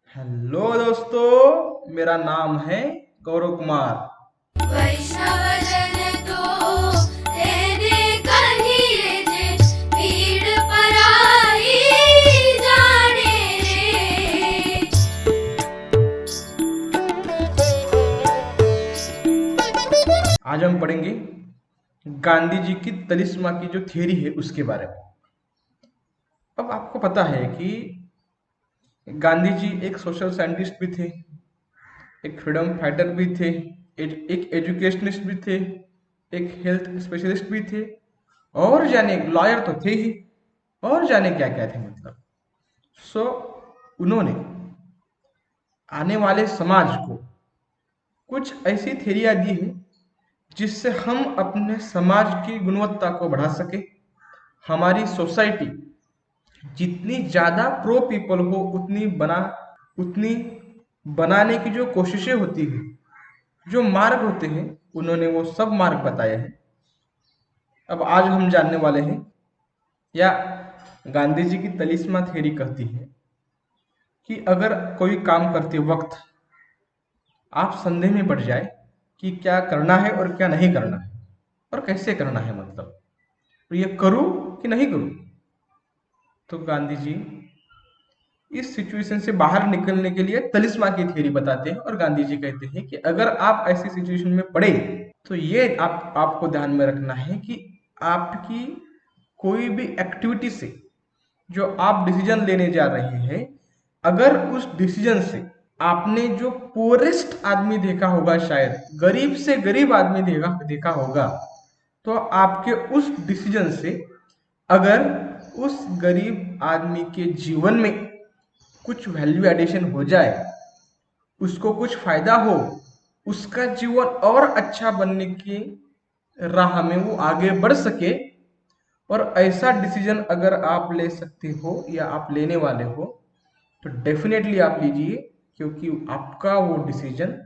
Hello दोस्तों, मेरा नाम है गौरव कुमार। वैष्णव जन तो तेरे कहिए जे पीड़ पराई जाने रे। आज हम पढ़ेंगे गांधी जी की तलिस्मा की जो थियरी है उसके बारे में। अब आपको पता है कि गांधी जी एक सोशल साइंटिस्ट भी थे, एक फ्रीडम फाइटर भी थे, एक एजुकेशनिस्ट भी थे, एक हेल्थ स्पेशलिस्ट भी थे, और जाने लॉयर तो थे ही, और जाने क्या क्या थे। मतलब सो उन्होंने आने वाले समाज को कुछ ऐसी थेरियाँ दी है जिससे हम अपने समाज की गुणवत्ता को बढ़ा सके। हमारी सोसाइटी जितनी ज़्यादा प्रो पीपल हो उतनी बनाने की जो कोशिशें होती है, जो मार्ग होते हैं, उन्होंने वो सब मार्ग बताए हैं। अब आज हम जानने वाले हैं, या गांधी जी की तलिस्मा थ्योरी कहती है कि अगर कोई काम करते वक्त आप संदेह में पड़ जाए कि क्या करना है और क्या नहीं करना है और कैसे करना है, मतलब तो ये करूं कि नहीं करूं, तो गांधी जी इस सिचुएशन से बाहर निकलने के लिए तलिस्मा की थ्योरी बताते हैं। और गांधी जी कहते हैं कि अगर आप ऐसी सिचुएशन में पड़े तो ये आपको ध्यान में रखना है कि आपकी कोई भी एक्टिविटी से जो आप डिसीजन लेने जा रहे हैं, अगर उस डिसीजन से आपने जो पुअरेस्ट आदमी देखा होगा, शायद गरीब से गरीब आदमी देखा होगा, तो आपके उस डिसीजन से अगर उस गरीब आदमी के जीवन में कुछ वैल्यू एडिशन हो जाए, उसको कुछ फायदा हो, उसका जीवन और अच्छा बनने की राह में वो आगे बढ़ सके, और ऐसा डिसीजन अगर आप ले सकते हो या आप लेने वाले हो, तो डेफिनेटली आप लीजिए, क्योंकि आपका वो डिसीजन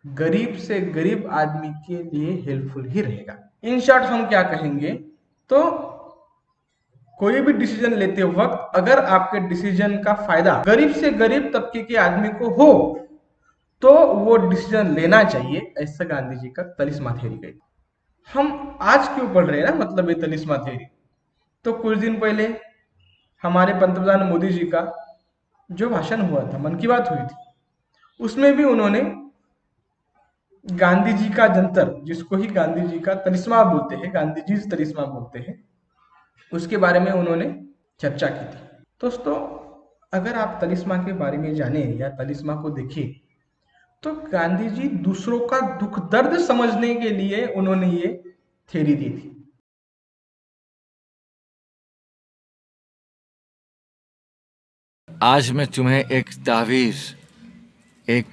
गरीब से गरीब आदमी के लिए हेल्पफुल ही रहेगा। इन शॉर्ट हम क्या कहेंगे, तो कोई भी डिसीजन लेते वक्त अगर आपके डिसीजन का फायदा गरीब से गरीब तबके के आदमी को हो, तो वो डिसीजन लेना चाहिए। ऐसा गांधी जी का तलिस्मा थ्योरी गई। हम आज क्यों पढ़ रहे हैं ना, मतलब ये तलिस्मा थ्योरी, तो कुछ दिन पहले हमारे पंतप्रधान मोदी जी का जो भाषण हुआ था, मन की बात हुई थी, उसमें भी उन्होंने गांधी जी का जंतर, जिसको ही गांधी जी का तलिस्मा बोलते हैं, गांधी जी तलिस्मा बोलते हैं, उसके बारे में उन्होंने चर्चा की थी। दोस्तों, अगर आप तलिस्मा के बारे में जाने या तलिस्मा को देखें, तो गांधी जी दूसरों का दुख दर्द समझने के लिए उन्होंने ये थ्योरी दी थी। आज मैं तुम्हें एक तावीज़, एक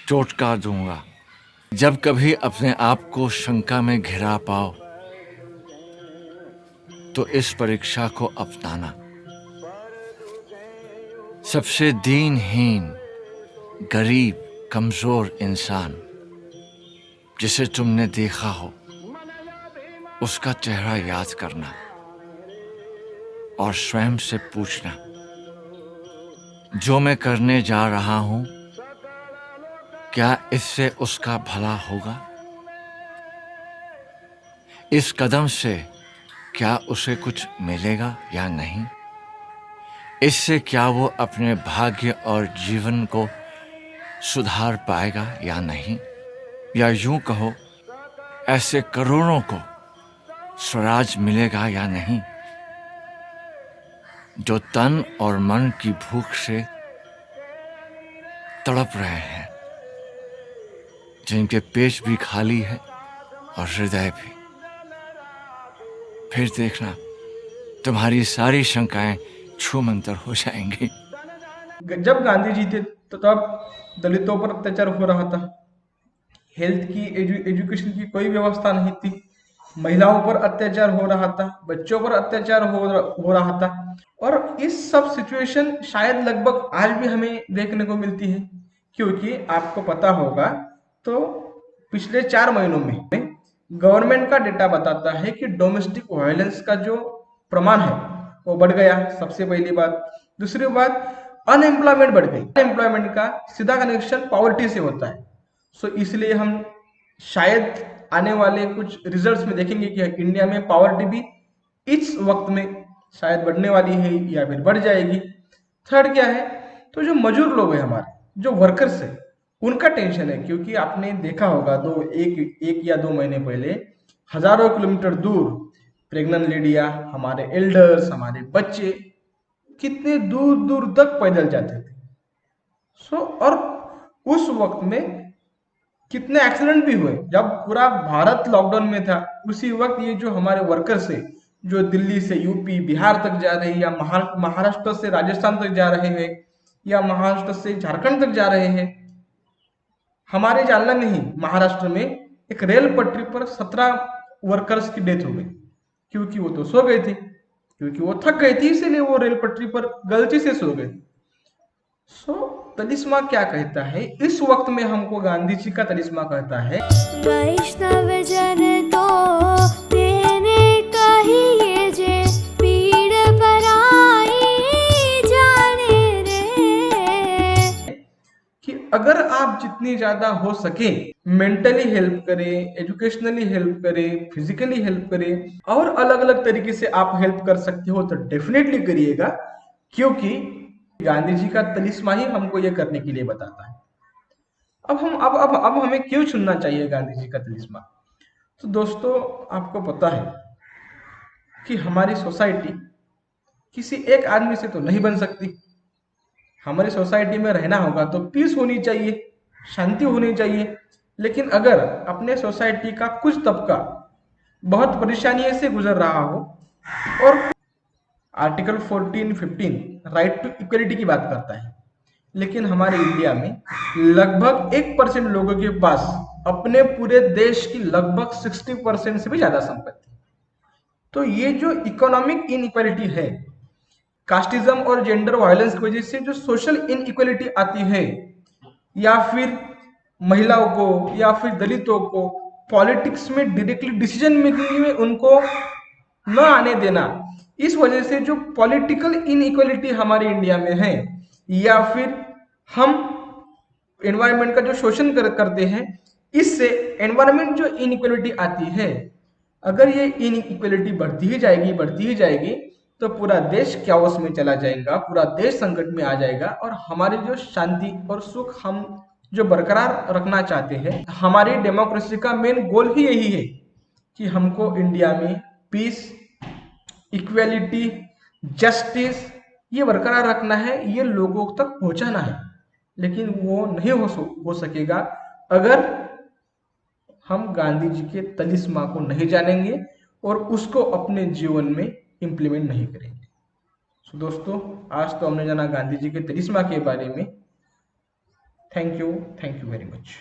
टोटका दूंगा। जब कभी अपने आप को शंका में घिरा पाओ तो इस परीक्षा को अपनाना। सबसे दीनहीन, गरीब, कमजोर इंसान जिसे तुमने देखा हो, उसका चेहरा याद करना और स्वयं से पूछना, जो मैं करने जा रहा हूं, क्या इससे उसका भला होगा? इस कदम से क्या उसे कुछ मिलेगा या नहीं? इससे क्या वो अपने भाग्य और जीवन को सुधार पाएगा या नहीं? या यूं कहो, ऐसे करोड़ों को स्वराज मिलेगा या नहीं, जो तन और मन की भूख से तड़प रहे हैं, जिनके पेट भी खाली है और हृदय भी। फिर देखना, तुम्हारी सारी शंकाएं छूमंतर हो जाएंगी। जब गांधी जी थे तो तब दलितों पर अत्याचार हो रहा था, हेल्थ की एजुकेशन की कोई व्यवस्था नहीं थी, महिलाओं पर अत्याचार हो रहा था, बच्चों पर अत्याचार हो रहा था। और इस सब सिचुएशन शायद लगभग आज भी हमें देखने को मिलती है, क्योंकि आपको पता होगा तो पिछले 4 महीनों में गवर्नमेंट का डेटा बताता है कि डोमेस्टिक वायलेंस का जो प्रमाण है वो बढ़ गया, सबसे पहली बात। दूसरी बात, अनएम्प्लॉयमेंट बढ़ गई। अनएम्प्लॉयमेंट का सीधा कनेक्शन पॉवर्टी से होता है। सो इसलिए हम शायद आने वाले कुछ रिजल्ट्स में देखेंगे कि इंडिया में पॉवर्टी भी इस वक्त में शायद बढ़ने वाली है या फिर बढ़ जाएगी। थर्ड क्या है, तो जो मजदूर लोग हैं हमारे, जो वर्कर्स है, उनका टेंशन है, क्योंकि आपने देखा होगा एक या 2 महीने पहले हजारों किलोमीटर दूर प्रेग्नेंट लेडियां, हमारे एल्डर्स, हमारे बच्चे कितने दूर दूर तक पैदल जाते थे। और उस वक्त में कितने एक्सीडेंट भी हुए जब पूरा भारत लॉकडाउन में था। उसी वक्त ये जो हमारे वर्कर्स है, जो दिल्ली से यूपी बिहार तक जा रहे हैं, या महाराष्ट्र से राजस्थान तक जा रहे हैं, या महाराष्ट्र से झारखंड तक जा रहे हैं। हमारे जालना में ही महाराष्ट्र में एक रेल पटरी पर 17 वर्कर्स की डेथ हो गई, क्योंकि वो तो सो गए थे, क्योंकि वो थक गए थे, इसीलिए वो रेल पटरी पर गलती से सो गए। तलिस्मा क्या कहता है, इस वक्त में हमको गांधी जी का तलिस्मा कहता है, वैष्णव जन तो तेने कहिए जे पीड़ पराई जाने रे, कि अगर आप जितनी ज्यादा हो सके मेंटली हेल्प करें, एजुकेशनली हेल्प करें, फिजिकली हेल्प करें, और अलग अलग तरीके से आप हेल्प कर सकते हो तो डेफिनेटली करिएगा, क्योंकि गांधी जी का तलिस्मा ही हमको ये करने के लिए बताता है। अब हमें क्यों चुनना चाहिए गांधी जी का तलिस्मा? तो दोस्तों, आपको पता है कि हमारी सोसाइटी किसी एक आदमी से तो नहीं बन सकती। हमारी सोसाइटी में रहना होगा तो पीस होनी चाहिए, शांति होनी चाहिए। लेकिन अगर अपने सोसाइटी का कुछ तबका बहुत परेशानी से गुजर रहा हो, और आर्टिकल 14-15 राइट टू इक्वलिटी की बात करता है, लेकिन हमारे इंडिया में लगभग 1% लोगों के पास अपने पूरे देश की लगभग 60% से भी ज्यादा संपत्ति। तो ये जो इकोनॉमिक इनइक्वालिटी है, कास्टिज्म और जेंडर वायलेंस की वजह से जो सोशल इनइक्वालिटी आती है, या फिर महिलाओं को या फिर दलितों को पॉलिटिक्स में डायरेक्टली डिसीजन मेकिंग में उनको न आने देना, इस वजह से जो पॉलिटिकल इनइक्वालिटी हमारे इंडिया में है, या फिर हम एनवायरनमेंट का जो शोषण करते हैं, इससे एनवायरनमेंट जो इनइक्वालिटी आती है, अगर ये इनइक्वालिटी बढ़ती ही जाएगी तो पूरा देश क्याओस में चला जाएगा, पूरा देश संकट में आ जाएगा। और हमारी जो शांति और सुख हम जो बरकरार रखना चाहते हैं, हमारी डेमोक्रेसी का मेन गोल ही यही है कि हमको इंडिया में पीस, इक्वेलिटी, जस्टिस ये बरकरार रखना है, ये लोगों तक पहुंचाना है। लेकिन वो नहीं हो सकेगा अगर हम गांधी जी के तलिस्मा को नहीं जानेंगे और उसको अपने जीवन में इंप्लीमेंट नहीं करेंगे। दोस्तों, आज तो हमने जाना गांधी जी के तलिस्मा के बारे में। Thank you very much.